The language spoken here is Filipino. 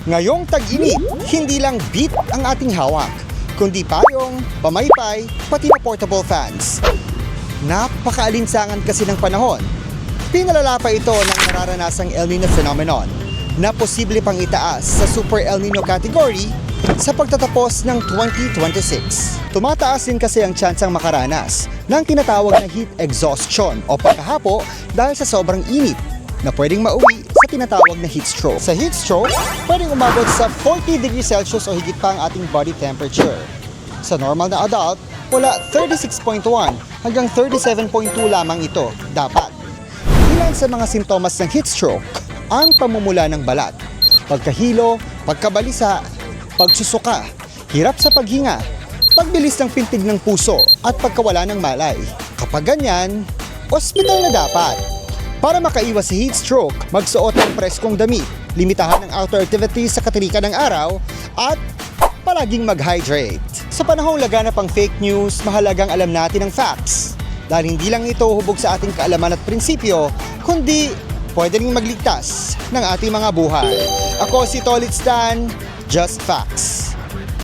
Ngayong tag-init, hindi lang beat ang ating hawak, kundi payong, pamaypay, pati na portable fans. Napakaalinsangan kasi ng panahon. Pinalala pa ito ng nararanasang El Nino phenomenon na posible pang itaas sa Super El Nino category sa pagtatapos ng 2026. Tumataas din kasi ang tsansang makaranas ng tinatawag na heat exhaustion o pagkahapo dahil sa sobrang init na pwedeng mauwi sa tinatawag na heat stroke. Sa heat stroke, pwedeng umabot sa 40 degrees Celsius o higit pa ang ating body temperature. Sa normal na adult, wala 36.1 hanggang 37.2 lamang ito dapat. Ilan sa mga sintomas ng heat stroke ang pamumula ng balat, pagkahilo, pagkabalisa, pagsusuka, hirap sa paghinga, pagbilis ng pintig ng puso at pagkawala ng malay. Kapag ganyan, ospital na dapat. Para makaiwas sa heat stroke, magsuot ng preskong damit, limitahan ng outdoor activities sa katirikan ng araw, at palaging mag-hydrate. Sa panahong laganap ang fake news, mahalagang alam natin ang facts. Dahil hindi lang ito hubog sa ating kaalaman at prinsipyo, kundi pwede ring magligtas ng ating mga buhay. Ako si Tolitz Dan, Just Facts.